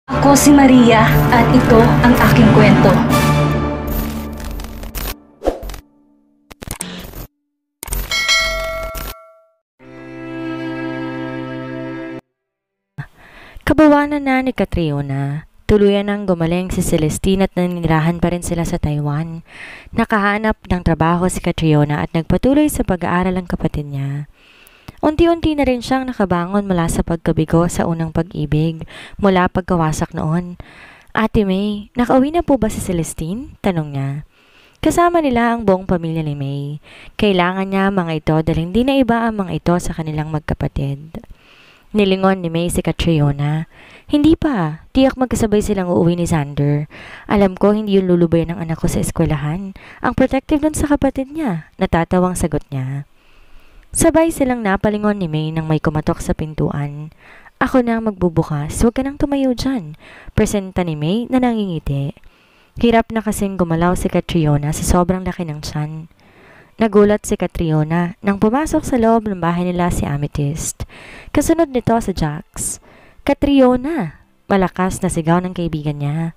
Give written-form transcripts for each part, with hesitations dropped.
Ako si Maria at ito ang aking kwento. Kabawanan na ni Catriona. Tuluyan nang gumaling si Celestine at nanirahan pa rin sila sa Taiwan. Nakahanap ng trabaho si Catriona at nagpatuloy sa pag-aaral ang kapatid niya. Unti-unti na rin siyang nakabangon mula sa pagkabigo sa unang pag-ibig mula pagkawasak noon. Ate May, nakauwi na po ba si Celestine? Tanong niya. Kasama nila ang buong pamilya ni May. Kailangan niya mga ito dahil hindi na iba ang mga ito sa kanilang magkapatid. Nilingon ni May si Catriona. Hindi pa. Tiyak magkasabay silang uuwi ni Xander. Alam ko hindi yung lulubayan ng anak ko sa eskwelahan. Ang protective nun sa kapatid niya. Natatawang sagot niya. Sabay silang napalingon ni May nang may kumatok sa pintuan. Ako na ang magbubukas. Huwag ka nang tumayo dyan. Presenta ni May na nangingiti. Hirap na kasing gumalaw si Catriona sa sobrang laki ng tiyan. Nagulat si Catriona nang pumasok sa loob ng bahay nila si Amethyst. Kasunod nito si Jax. Catriona! Malakas na sigaw ng kaibigan niya.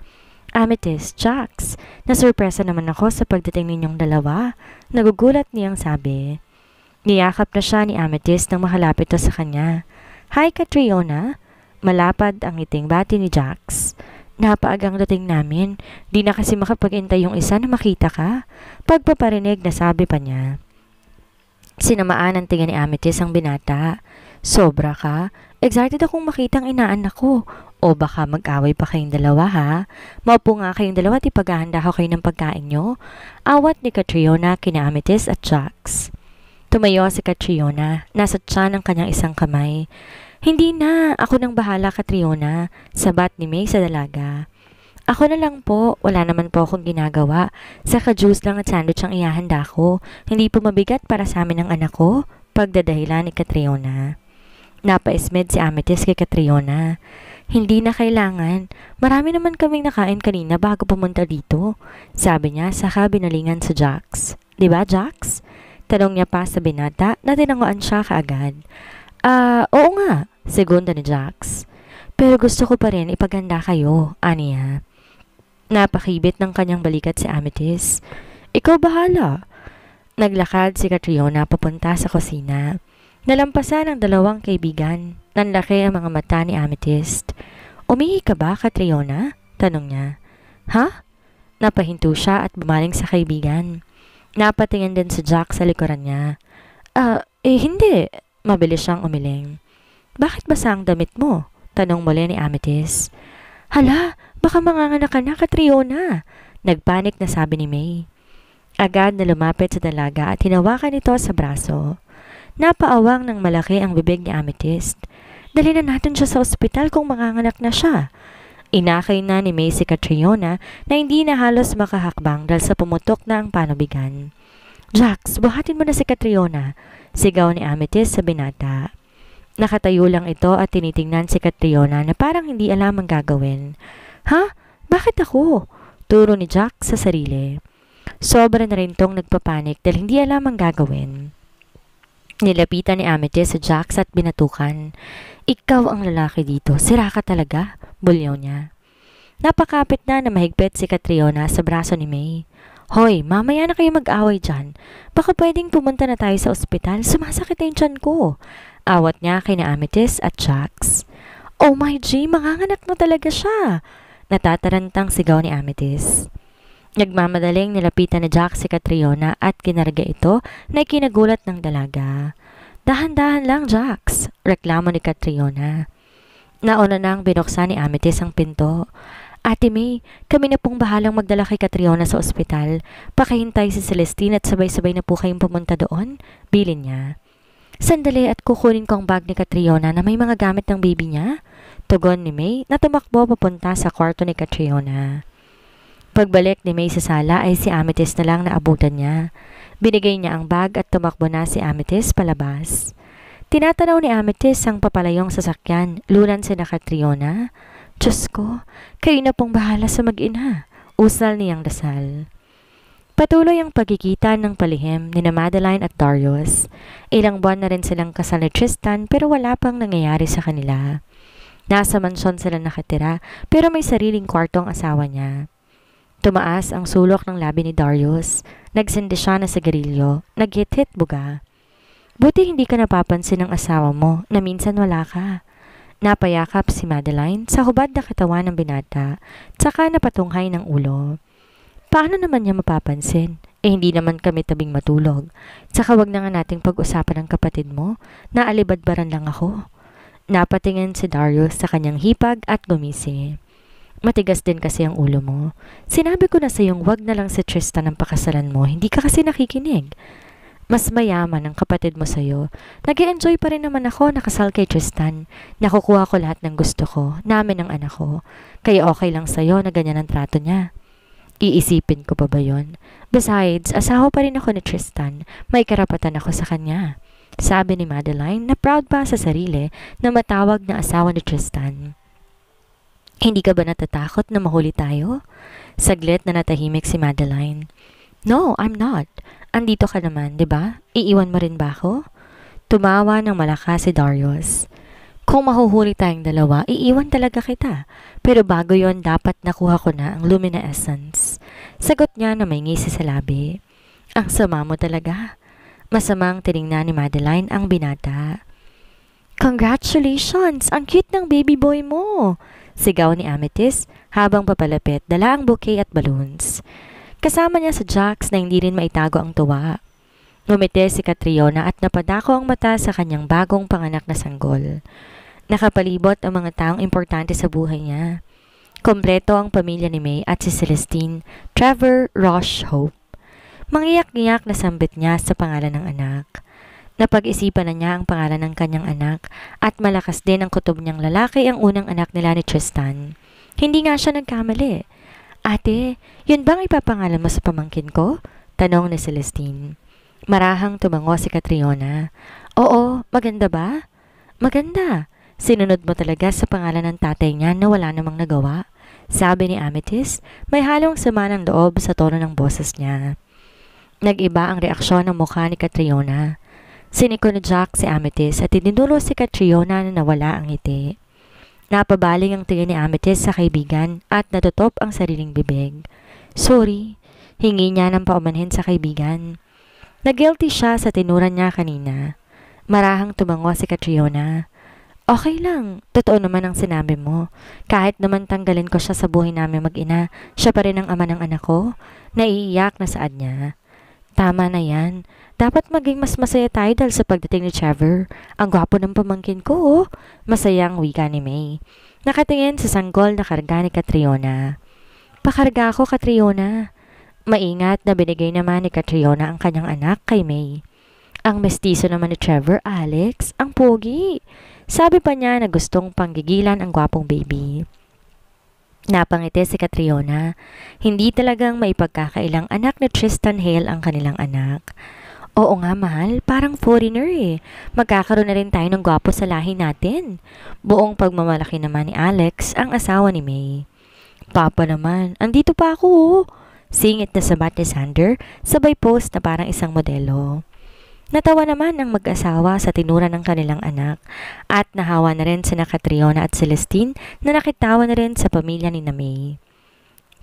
Amethyst, Jax! Nasurpresa naman ako sa pagdating ninyong dalawa. Nagugulat niyang sabi. Niyakap na siya ni Amethyst nang makalapit to sa kanya. Hi Catriona! Malapad ang ngiting bati ni Jax. Napaagang dating namin. Di na kasi makapag-intay yung isa na makita ka. Pagpaparinig na sabi pa niya. Sinamaan ang tingin ni Amethyst ang binata. Sobra ka? Excited akong makitang inaanak ko. O baka mag-away pa kayong dalawa ha? Maupo nga kayong dalawa at ipaghahanda ko kayo ng pagkain nyo. Awat ni Catriona kina Amethyst at Jax. Tumayo si Catriona. Nasa tiyan ang kanyang isang kamay. Hindi na, ako nang bahala Catriona, sabat ni May sa dalaga. Ako na lang po, wala naman po akong ginagawa. Saka juice lang at sandwich ang ihahanda ko. Hindi po mabigat para sa amin ang anak ko, pagdadahilan ni Catriona. Napaismed si Amethyst kay Catriona. Hindi na kailangan, marami naman kaming nakain kanina bago pumunta dito. Sabi niya saka binalingan sa Jax. Diba Jax? Tanong niya pa sa binata na tinanguan siya kaagad. Oo nga, segunda ni Jax. Pero gusto ko pa rin ipaganda kayo, aniya. Napakibit ng kanyang balikat si Amethyst. Ikaw bahala. Naglakad si Catriona papunta sa kusina. Nalampasan ang dalawang kaibigan. Nanlaki ang mga mata ni Amethyst. Umihi ka ba, Catriona? Tanong niya. Ha? Napahinto siya at bumaling sa kaibigan. Napatingin din si Jax sa likuran niya. Hindi. Mabilis siyang umiling. Bakit basa ang damit mo? Tanong muli ni Amethyst. Hala, baka manganganak ka na, Catriona. Nagpanik na sabi ni May. Agad na lumapit sa dalaga at hinawakan ito sa braso. Napaawang ng malaki ang bibig ni Amethyst. Dali na natin siya sa ospital kung manganganak na siya. Inakay na ni May si Catriona na hindi na halos makahakbang dahil sa pumutok na ang panubigan. Jax, buhatin mo na si Catriona. Sigaw ni Amethyst sa binata. Nakatayo lang ito at tinitingnan si Catriona na parang hindi alam ang gagawin. Ha? Bakit ako? Turo ni Jax sa sarili. Sobra na rin tong nagpapanik dahil hindi alam ang gagawin. Nilapitan ni Amethyst sa Jax at binatukan. Ikaw ang lalaki dito. Sira ka talaga? Bulyaw niya. Napakapit na mahigpit si Catriona sa braso ni May. Hoy, mamaya na kayo mag-away dyan. Baka pwedeng pumunta na tayo sa ospital. Sumasakit na yung tiyan ko. Awat niya kay na Amethyst at Jax. Oh my G, manganganak na talaga siya. Natatarantang sigaw ni Amethyst. Nagmamadaling nilapitan ni Jax si Catriona at kinarga ito na ikinagulat ng dalaga. Dahan-dahan lang, Jax. Reklamo ni Catriona. Nauna nang binuksan ni Amethyst ang pinto. Ate May, kami na pong bahalang magdala kay Catriona sa ospital. Pakahintay si Celestine at sabay-sabay na po kayong pumunta doon. Bilin niya. Sandali at kukunin ko ang bag ni Catriona na may mga gamit ng baby niya. Tugon ni May na tumakbo papunta sa kwarto ni Catriona. Pagbalik ni May sa sala ay si Amethyst na lang na abutan niya. Binigay niya ang bag at tumakbo na si Amethyst palabas. Tinatanaw ni Amethyst ang papalayong sasakyan. Lunan si na Catriona. Diyos ko, kayo na pong bahala sa mag-ina. Usal niyang dasal. Patuloy ang pagkikita ng palihim ni Madeline at Darius. Ilang buwan na rin silang kasal ni Tristan pero wala pang nangyayari sa kanila. Nasa mansyon sila nakatira pero may sariling kwarto ang asawa niya. Tumaas ang sulok ng labi ni Darius. Nagsindi siya na sigarilyo. Naghit-hit buga. Buti hindi ka napapansin ng asawa mo na minsan wala ka. Napayakap si Madeline sa hubad na katawan ng binata, tsaka napatunghay ng ulo. Paano naman niya mapapansin? Hindi naman kami tabing matulog. Tsaka wag na nga nating pag-usapan ng kapatid mo, naalibadbaran lang ako. Napatingin si Darius sa kanyang hipag at gumisi. Matigas din kasi ang ulo mo. Sinabi ko na sa iyong wag na lang si Tristan ang pakasalan mo, hindi ka kasi nakikinig. Mas mayaman ang kapatid mo sa'yo. Nag-e-enjoy pa rin naman ako nakasal kay Tristan. Nakukuha ko lahat ng gusto ko, namin ang anak ko. Kaya okay lang sa'yo na ganyan ang trato niya. Iisipin ko pa ba yun? Besides, asawa pa rin ako ni Tristan. May karapatan ako sa kanya. Sabi ni Madeline na proud pa sa sarili na matawag na asawa ni Tristan. Hindi ka ba natatakot na mahuli tayo? Saglit na natahimik si Madeline. No, I'm not. Andito ka naman, di ba? Iiwan mo rin ba ako? Tumawa ng malakas si Darius. Kung mahuhuli tayong dalawa, iiwan talaga kita. Pero bago yon dapat nakuha ko na ang Lumina Essence. Sagot niya na may ngisi sa labi. Ang sama mo talaga. Masamang tiningnan ni Madeline ang binata. Congratulations! Ang cute ng baby boy mo! Sigaw ni Amethyst habang papalapit dala ang bouquet at balloons. Kasama niya sa Jax na hindi rin maitago ang tuwa. Ngumiti si Catriona at napadako ang mata sa kanyang bagong panganak na sanggol. Nakapalibot ang mga taong importante sa buhay niya. Kompleto ang pamilya ni May at si Celestine, Trevor, Rosh, Hope. Mangiyak-ngiyak na sambit niya sa pangalan ng anak. Napag-isipan na niya ang pangalan ng kanyang anak at malakas din ang kutob niyang lalaki ang unang anak nila ni Tristan. Hindi nga siya nagkamali. Ate, yun bang ipapangalan mo sa pamangkin ko? Tanong ni Celestine. Marahang tumango si Catriona. Oo, maganda ba? Maganda. Sinunod mo talaga sa pangalan ng tatay niya na wala namang nagawa. Sabi ni Amethyst, may halong sama ng loob sa tono ng boses niya. Nag-iba ang reaksyon ng mukha ni Catriona. Siniko ni Jack si Amethyst at tinuro si Catriona na nawala ang ngiti. Napabaling ang tingin ni Amethyst sa kaibigan at natutop ang sariling bibig. Sorry, hingi niya ng paumanhin sa kaibigan. Nag-guilty siya sa tinuran niya kanina. Marahang tumango si Catriona. Okay lang, totoo naman ang sinabi mo. Kahit naman tanggalin ko siya sa buhay namin mag-ina, siya pa rin ang ama ng anak ko. Naiiyak na saad niya. Tama na yan. Dapat maging mas masaya tayo dahil sa pagdating ni Trevor. Ang gwapo ng pamangkin ko, oh. Masaya ang wika ni May. Nakatingin sa sanggol na karga ni Catriona. Pakarga ako, Catriona. Maingat na binigay naman ni Catriona ang kanyang anak kay May. Ang mestizo naman ni Trevor, Alex, ang pogi. Sabi pa niya na gustong panggigilan ang gwapong baby. Napangiti si Catriona. Hindi talagang maipagkakailang anak ni Tristan Hale ang kanilang anak. Oo nga, mahal. Parang foreigner eh. Magkakaroon na rin tayo ng gwapo sa lahi natin. Buong pagmamalaki naman ni Alex, ang asawa ni May. Papa naman, andito pa ako oh. Singit na sabat ni Sander, sabay post na parang isang modelo. Natawa naman ang mag-asawa sa tinura ng kanilang anak at nahawa na rin sina Catriona at Celestine na nakitawa na rin sa pamilya ni May.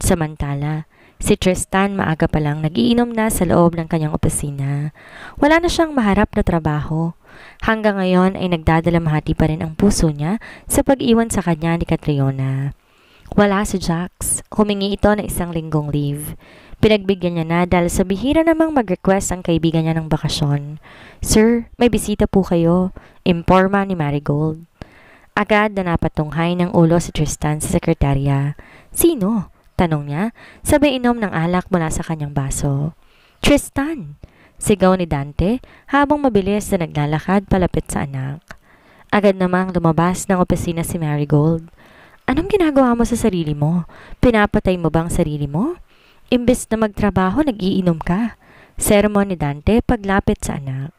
Samantala, si Tristan maaga pa lang nagiinom na sa loob ng kanyang opisina. Wala na siyang maharap na trabaho. Hanggang ngayon ay nagdadalamhati pa rin ang puso niya sa pag-iwan sa kanya ni Catriona. Wala si Jax. Humingi ito ng 1 linggong leave. Pinagbigyan niya na dahil sa bihira namang mag-request ang kaibigan niya ng bakasyon. Sir, may bisita po kayo. Imporma ni Marigold. Agad na napatunghay ng ulo si Tristan sa sekretarya. Sino? Tanong niya, sabay inom ng alak mula sa kanyang baso. Tristan! Sigaw ni Dante habang mabilis na naglalakad palapit sa anak. Agad namang lumabas ng opisina si Marigold. Anong ginagawa mo sa sarili mo? Pinapatay mo bang sarili mo? Imbes na magtrabaho, nag-iinom ka. Sermon ni Dante paglapit sa anak.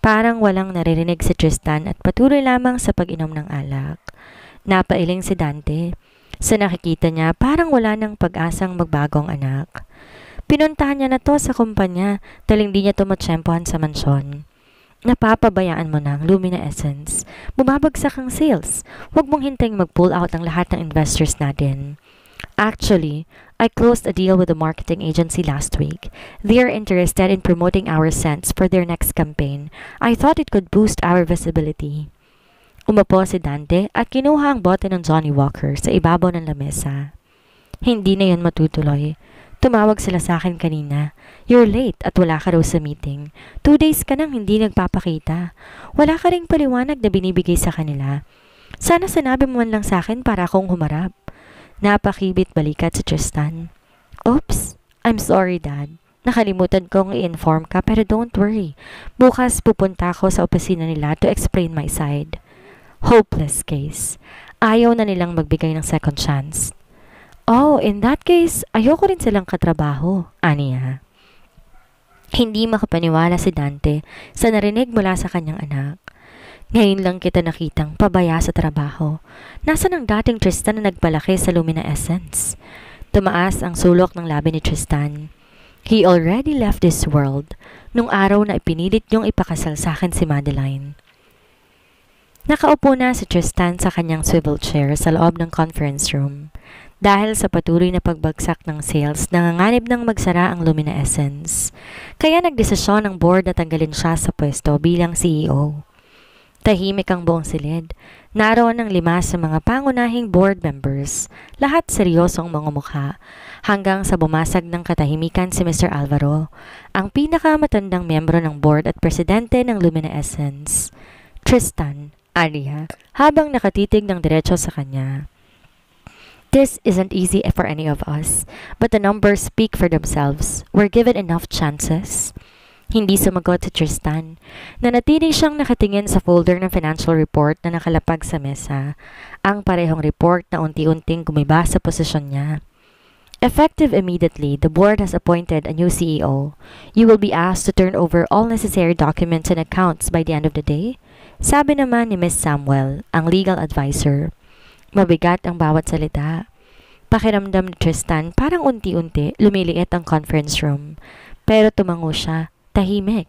Parang walang naririnig si Tristan at patuloy lamang sa pag-inom ng alak. Napailing si Dante. Sa nakikita niya, parang wala nang pag-asang magbagong anak. Pinuntahan niya na to sa kumpanya dahil hindi niya tumatsyempohan sa mansyon. Napapabayaan mo ng luminescence. Bumabagsak ang sales. Huwag mong hintaying mag-pull out ang lahat ng investors natin. Actually, I closed a deal with a marketing agency last week. They are interested in promoting our scents for their next campaign. I thought it could boost our visibility. Umapo si Dante at kinuha ang bote ng Johnny Walker sa ibabaw ng lamesa. Hindi na yun matutuloy. Tumawag sila sa akin kanina. You're late at wala ka raw sa meeting. 2 days ka nang hindi nagpapakita. Wala ka ring paliwanag na binibigay sa kanila. Sana sinabi mo man lang sa akin para akong humarap. Napakibit balikat si Tristan. Oops, I'm sorry Dad. Nakalimutan kong i-inform ka pero don't worry. Bukas pupunta ako sa opisina nila to explain my side. Hopeless case. Ayaw na nilang magbigay ng second chance. Oh, in that case, ayoko rin silang katrabaho, aniya. Hindi makapaniwala si Dante sa narinig mula sa kanyang anak. Ngayon lang kita nakitang pabaya sa trabaho. Nasaan ang dating Tristan na nagpalaki sa Lumina Essence? Tumaas ang sulok ng labi ni Tristan. He already left this world nung araw na ipinilit niyong ipakasal sa akin si Madeline. Nakaupo na si Tristan sa kanyang swivel chair sa loob ng conference room. Dahil sa patuloy na pagbagsak ng sales, nanganganib ng magsara ang Lumina Essence. Kaya nagdesisyon ang board na tanggalin siya sa pwesto bilang CEO. Tahimik ang buong silid. Naroon ang 5 sa mga pangunahing board members. Lahat seryosong mga mukha. Hanggang sa bumasag ng katahimikan si Mr. Alvaro, ang pinakamatandang miyembro ng board at presidente ng Lumina Essence. Tristan, aniya, habang nakatitig ng diretso sa kanya. This isn't easy for any of us, but the numbers speak for themselves. We're given enough chances. Hindi sumagot si Tristan. Nanatili siyang nakatingin sa folder ng financial report na nakalapag sa mesa. Ang parehong report na unti-unting gumiba sa posisyon niya. Effective immediately, the board has appointed a new CEO. You will be asked to turn over all necessary documents and accounts by the end of the day. Sabi naman ni Ms. Samuel, ang legal advisor. Mabigat ang bawat salita. Pakiramdam ni Tristan parang unti-unti lumiliit ang conference room. Pero tumango siya, tahimik.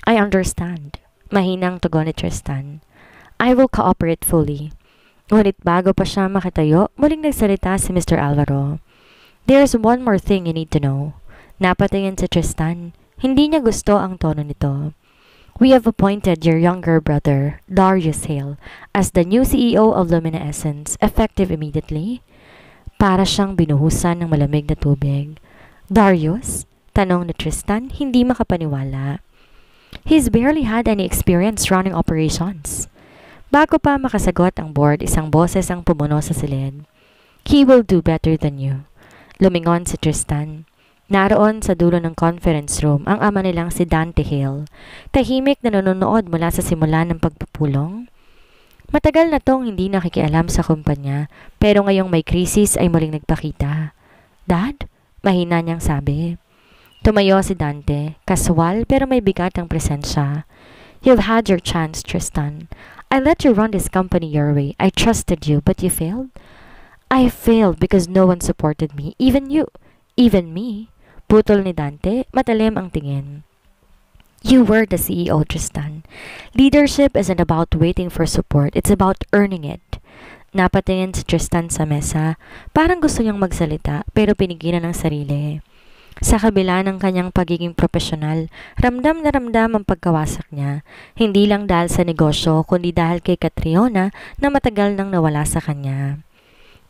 I understand. Mahinang tugon ni Tristan. I will cooperate fully. Ngunit bago pa siya makatayo, muling nagsalita si Mr. Alvaro. There's one more thing you need to know. Napatingin si Tristan. Hindi niya gusto ang tono nito. We have appointed your younger brother, Darius Hale, as the new CEO of Lumina Essence, effective immediately. Para siyang binuhusan ng malamig na tubig. Darius? Tanong ni Tristan, hindi makapaniwala. He's barely had any experience running operations. Bago pa makasagot ang board, isang boses ang pumuno sa silid. He will do better than you. Lumingon si Tristan. Naroon sa dulo ng conference room ang ama nilang si Dante Hale. Tahimik na nanonood mula sa simula ng pagpupulong. Matagal na tong hindi nakikialam sa kumpanya, pero ngayong may krisis ay muling nagpakita. Dad? Mahina niyang sabi. Tumayo si Dante, kaswal pero may bigat ang presensya. You've had your chance, Tristan. I let you run this company your way. I trusted you, but you failed? I failed because no one supported me, even you, even me. Putol ni Dante, matalim ang tingin. You were the CEO, Tristan. Leadership isn't about waiting for support, it's about earning it. Napatingin si Tristan sa mesa, parang gusto niyang magsalita pero pinigilan ng sarili. Sa kabila ng kanyang pagiging profesional, ramdam na ramdam ang pagkawasak niya, hindi lang dahil sa negosyo kundi dahil kay Catriona na matagal nang nawala sa kanya.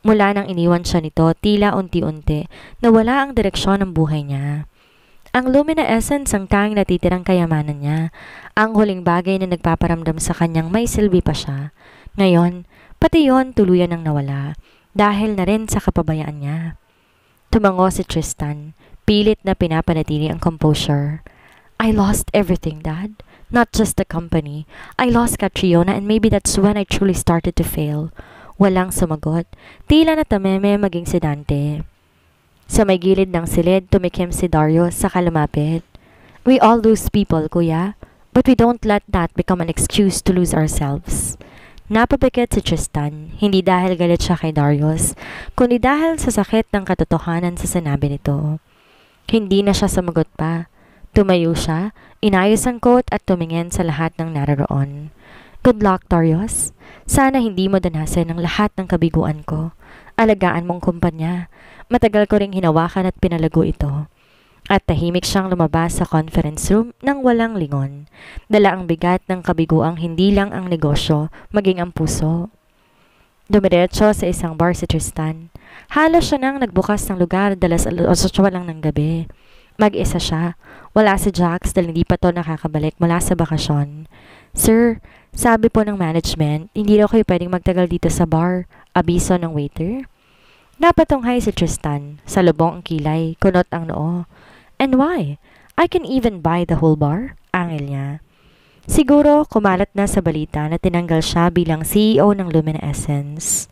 Mula nang iniwan siya nito, tila unti-unti, nawala ang direksyon ng buhay niya. Ang Lumina Essence ang tanging natitirang kayamanan niya, ang huling bagay na nagpaparamdam sa kanyang may silbi pa siya. Ngayon, pati yon tuluyan ang nawala, dahil na rin sa kapabayaan niya. Tumango si Tristan, pilit na pinapanatili ang composure. I lost everything, Dad. Not just the company. I lost Catriona and maybe that's when I truly started to fail. Walang sumagot. Tila na tameme maging si Dante. Sa may gilid ng silid, tumikim si Darius sa kalumapit. We all lose people, kuya. But we don't let that become an excuse to lose ourselves. Napapikit si Tristan, hindi dahil galit siya kay Darius, kundi dahil sa sakit ng katotohanan sa sinabi nito. Hindi na siya sumagot pa. Tumayo siya, inayos ang coat at tumingin sa lahat ng naroroon. Good luck, Torios. Sana hindi mo danasan ang lahat ng kabiguan ko. Alagaan mong kumpanya. Matagal ko ring hinawakan at pinalago ito. At tahimik siyang lumabas sa conference room nang walang lingon. Dala ang bigat ng kabiguang hindi lang ang negosyo, maging ang puso. Dumiretso sa isang bar si Tristan. Halos siya nang nagbukas ng lugar dalas 8 lang ng gabi. Mag-isa siya. Wala si Jax dahil hindi pa to nakakabalik mula sa bakasyon. Sir, sabi po ng management, hindi daw kayo pwedeng magtagal dito sa bar. Abiso ng waiter. Napatunghay si Tristan. Sa lubong ang kilay, kunot ang noo. And why? I can even buy the whole bar. Angil niya. Siguro kumalat na sa balita na tinanggal siya bilang CEO ng Luminescence.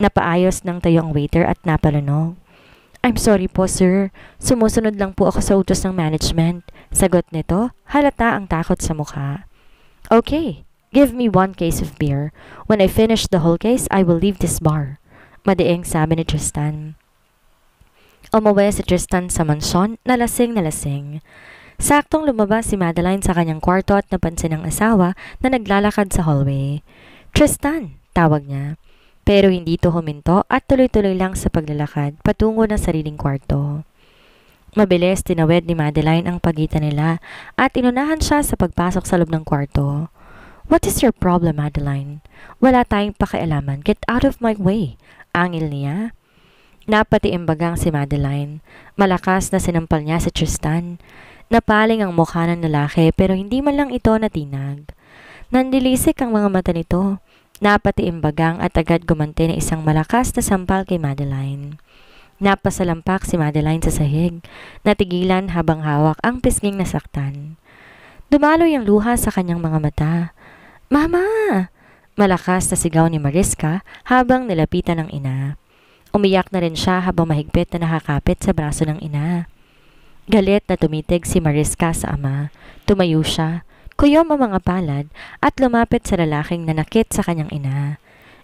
Napaayos ng tayo ang waiter at napalunog. I'm sorry po sir, sumusunod lang po ako sa utos ng management. Sagot nito, halata ang takot sa mukha. Okay, give me 1 case of beer. When I finish the whole case, I will leave this bar. Madiing sabi ni Tristan. Umuwi si Tristan sa mansyon na lasing na lasing. Saktong lumabas si Madeline sa kanyang kwarto at napansin ng asawa na naglalakad sa hallway. Tristan, tawag niya. Pero hindi to huminto at tuloy-tuloy lang sa paglalakad patungo ng sariling kwarto. Mabilis tinawid ni Madeline ang pagitan nila at inunahan siya sa pagpasok sa loob ng kwarto. What is your problem, Madeline? Wala tayong pakialaman. Get out of my way. Angil niya. Napatiimbagang si Madeline. Malakas na sinampal niya si Tristan. Napaling ang mukha ng lalaki pero hindi man lang ito natinag. Nandilisik ang mga mata nito. Napatiimbagang at agad gumanti na isang malakas na sampal kay Madeline. Napasalampak si Madeline sa sahig. Natigilan habang hawak ang pisnging nasaktan. Dumaloy ang luha sa kanyang mga mata. Mama! Malakas na sigaw ni Mariska habang nilapitan ng ina. Umiyak na rin siya habang mahigpit na nakakapit sa braso ng ina. Galit na tumitig si Mariska sa ama. Tumayo siya, kuyom ang mga palad at lumapit sa lalaking nanakit sa kanyang ina.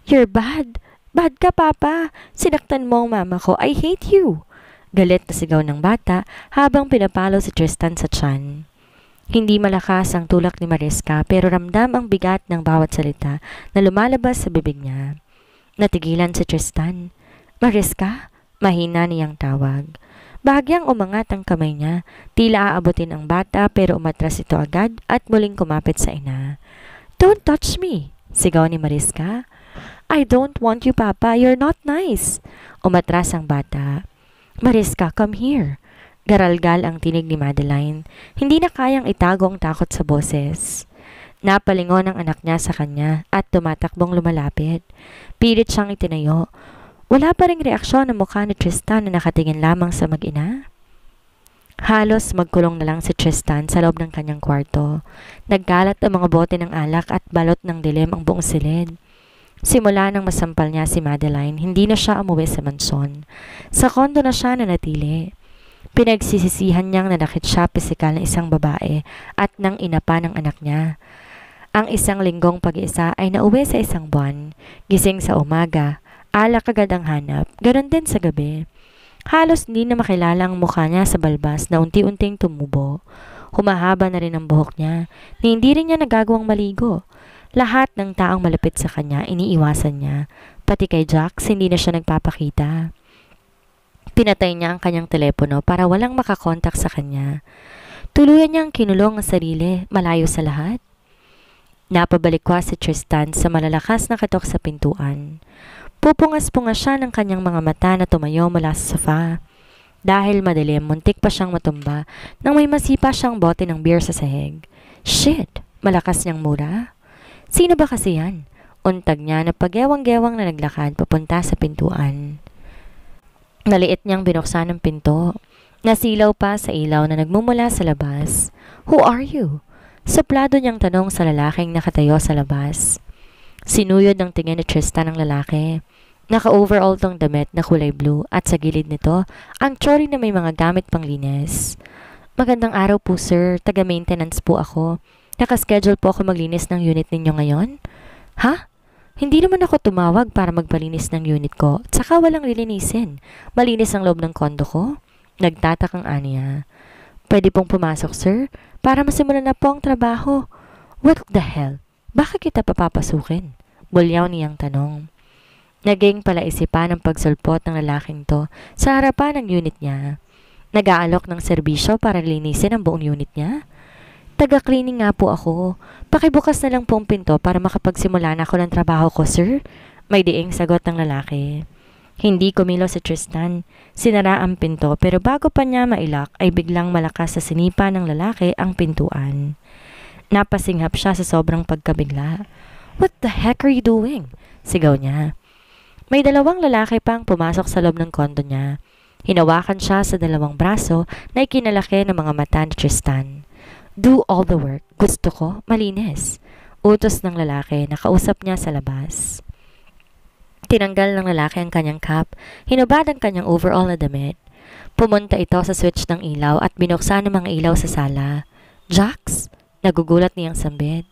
You're bad! Bad ka, Papa! Sinaktan mo ang mama ko. I hate you! Galit na sigaw ng bata habang pinapalo si Tristan sa tiyan. Hindi malakas ang tulak ni Mariska pero ramdam ang bigat ng bawat salita na lumalabas sa bibig niya. Natigilan si Tristan. Mariska? Mahina niyang tawag. Bahagyang umangat ang kamay niya, tila aabutin ang bata pero umatras ito agad at muling kumapit sa ina. Don't touch me! Sigaw ni Mariska. I don't want you, Papa. You're not nice. Umatras ang bata. Mariska, come here. Garalgal ang tinig ni Madeline. Hindi na kayang itago ang takot sa boses. Napalingon ang anak niya sa kanya at tumatakbong lumalapit. Pilit siyang itinayo. Wala pa ring reaksyon ang mukha ni Tristan na nakatingin lamang sa mag-ina. Halos magkulong na lang si Tristan sa loob ng kanyang kwarto. Nagkalat ang mga bote ng alak at balot ng dilim ang buong silid. Simula nang masampal niya si Madeline, hindi na siya umuwi sa mansyon. Sa kondo na siya nanatili. Pinagsisisihan niyang nanakit siya pisikal ng isang babae at ng ina pa ng anak niya. Ang isang linggong pag-iisa ay nauwi sa isang buwan. Gising sa umaga. Alak agad ang hanap, ganon din sa gabi. Halos hindi na makilala ang mukha niya sa balbas na unti-unting tumubo. Humahaba na rin ang buhok niya, na hindi rin niya nagagawang maligo. Lahat ng taong malapit sa kanya, iniiwasan niya. Pati kay Jax, hindi na siya nagpapakita. Pinatay niya ang kanyang telepono para walang makakontak sa kanya. Tuluyan niyang kinulong ang sarili, malayo sa lahat. Napabalikwas si Tristan sa malalakas na katok sa pintuan. Pupungas-pungas siya ng kanyang mga mata na tumayo mula sa sofa. Dahil madilim, muntik pa siyang matumba nang may masipa siyang bote ng beer sa sahig. Shit! Malakas niyang mura. Sino ba kasi yan? Untag niya na pagyawang-gewang na naglakad papunta sa pintuan. Naliit niyang binuksan ang pinto. Nasilaw pa sa ilaw na nagmumula sa labas. Who are you? Suplado niyang tanong sa lalaking nakatayo sa labas. Sinuyod ng tingin ni Tristan ang lalaki. Naka-overall tong damit na kulay blue at sa gilid nito, ang trolley na may mga gamit panglinis. Magandang araw po sir, taga-maintenance po ako. Naka-schedule po ako maglinis ng unit ninyo ngayon? Ha? Hindi naman ako tumawag para magpalinis ng unit ko, tsaka walang lilinisin. Malinis ang loob ng kondo ko? Nagtatakang aniya. Pwede pong pumasok, sir, para masimulan na po ang trabaho. What the hell? Bakit kita papapasukin? Bulyaw niyang tanong. Naging palaisipan ang pagsulpot ng lalaking to sa harapan ng unit niya. Nag-aalok ng serbisyo para linisin ang buong unit niya? Taga-cleaning nga po ako. Pakibukas na lang po ang pinto para makapagsimula na ako ng trabaho ko, sir. May diing sagot ng lalaki. Hindi kumilo si Tristan. Sinara ang pinto pero bago pa niya mailak ay biglang malakas sa sinipa ng lalaki ang pintuan. Napasinghap siya sa sobrang pagkabigla. What the heck are you doing? Sigaw niya. May dalawang lalaki pang pumasok sa loob ng kondo niya. Hinawakan siya sa dalawang braso na ikinalaki ng mga mata ni Tristan. Do all the work. Gusto ko, malinis. Utos ng lalaki na kausap niya sa labas. Tinanggal ng lalaki ang kanyang cap, hinubad ang kanyang overall na damit. Pumunta ito sa switch ng ilaw at binuksan ang mga ilaw sa sala. Jax? Nagugulat niyang sambit.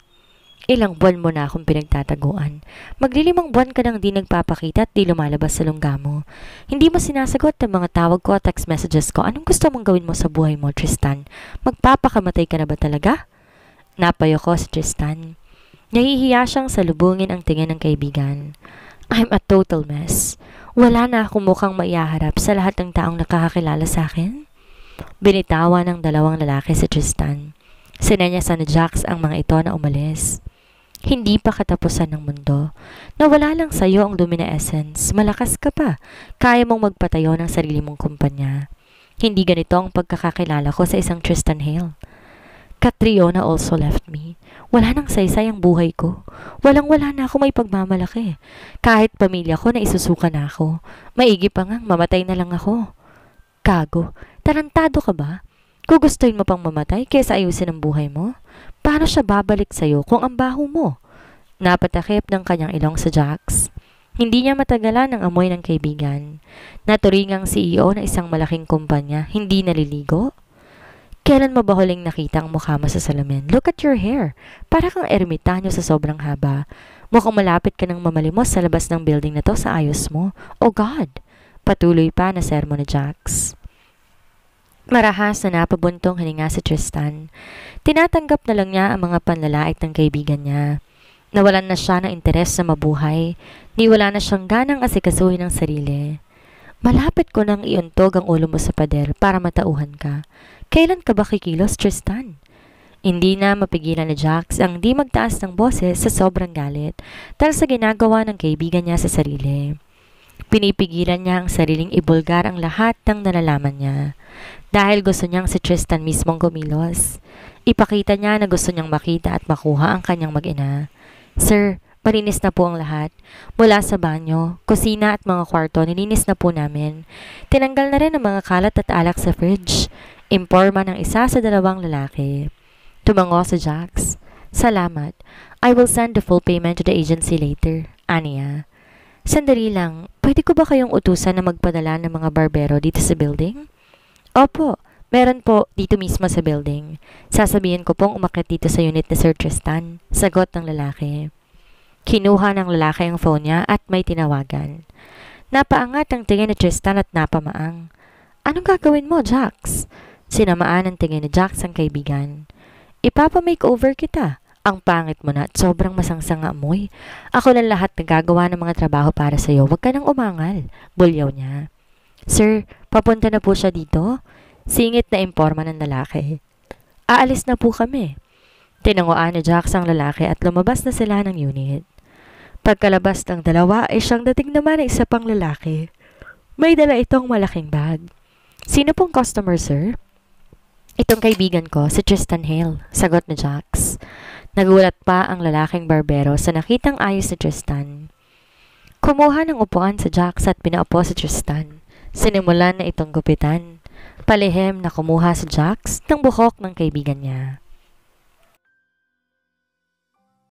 Ilang buwan mo na akong pinagtataguan. Maglilimang buwan ka nang di nagpapakita at di lumalabas sa lungga mo. Hindi mo sinasagot ang mga tawag ko at text messages ko. Anong gusto mong gawin mo sa buhay mo, Tristan? Magpapakamatay ka na ba talaga? Napayo ko si Tristan. Nahihiya siyang salubungin ang tingin ng kaibigan. I'm a total mess. Wala na akong mukhang maihaharap sa lahat ng taong nakakakilala sa akin. Binitawan ng dalawang lalaki si Tristan. Sinenyasan ni Jax ang mga ito na umalis. Hindi pa katapusan ng mundo. Nawala lang sa iyo ang Lumina Essence. Malakas ka pa. Kaya mong magpatayo ng sarili mong kumpanya. Hindi ganito ang pagkakakilala ko sa isang Tristan Hale. Catriona also left me. Wala nang saysay ang buhay ko. Walang-wala na ako may pagmamalaki. Kahit pamilya ko na isusuka na ako. Maigi pa ngang mamatay na lang ako. Gago, tarantado ka ba? Gugustuhin mo pang mamatay kaysa ayusin ang buhay mo? Paano siya babalik sa'yo kung ang baho mo? Napatakip ng kanyang ilong sa Jax. Hindi niya matagalan ang amoy ng kaibigan. Naturingang CEO ng isang malaking kumpanya, hindi naliligo? Kailan mo ba huling nakita ang mukha mo sa salamin? Look at your hair. Para kang ermitanyo sa sobrang haba. Mukhang malapit ka ng mamalimos sa labas ng building na to sa ayos mo. Oh God! Patuloy pa na sermon ni Jax. Marahas na napabuntong hininga si Tristan. Tinatanggap na lang niya ang mga panlalait ng kaibigan niya. Nawalan na siya ng interes sa mabuhay. Niwala na siyang ganang asikasuhin ang sarili. Malapit ko nang iuntog ang ulo mo sa pader para matauhan ka. Kailan ka ba kikilos, Tristan? Hindi na mapigilan ni Jax ang di magtaas ng boses sa sobrang galit dahil sa ginagawa ng kaibigan niya sa sarili. Pinipigilan niya ang sariling ibulgar ang lahat ng nalalaman niya. Dahil gusto niyang si Tristan mismong kumilos. Ipakita niya na gusto niyang makita at makuha ang kanyang mag-ina. Sir, malinis na po ang lahat. Mula sa banyo, kusina at mga kwarto, nilinis na po namin. Tinanggal na rin ang mga kalat at alak sa fridge. Imporma ng isa sa dalawang lalaki. Tumango si Jax. Salamat. I will send the full payment to the agency later. Aniya. Sandali lang, pwede ko ba kayong utusan na magpadala ng mga barbero dito sa building? Opo, meron po dito mismo sa building. Sasabihin ko pong umakyat dito sa unit ni Sir Tristan. Sagot ng lalaki. Kinuha ng lalaki ang phone niya at may tinawagan. Napaangat ang tingin ni Tristan at napamaang. Anong gagawin mo, Jax? Sinamaan ang tingin ni Jax ang kaibigan. Ipapa-makeover kita. Ang pangit mo na at sobrang masangsang amoy. Ako lang lahat nagagawa ng mga trabaho para sa'yo. Huwag ka nang umangal. Bulyaw niya. Sir, papunta na po siya dito? Singit na imporma ng lalaki. Aalis na po kami. Tinanguan ni Jax ang lalaki at lumabas na sila ng unit. Pagkalabas ng dalawa ay siyang dating naman ng isa pang lalaki. May dala itong malaking bag. Sino pong customer, sir? Itong kaibigan ko, si Tristan Hale, sagot ni Jax. Nagulat pa ang lalaking barbero sa nakitang ayos ni Tristan. Kumuha ng upuan sa Jax at pinaupo si Tristan. Sinimulan na itong gupitan. Palihim na kumuha si Jax ng buhok ng kaibigan niya.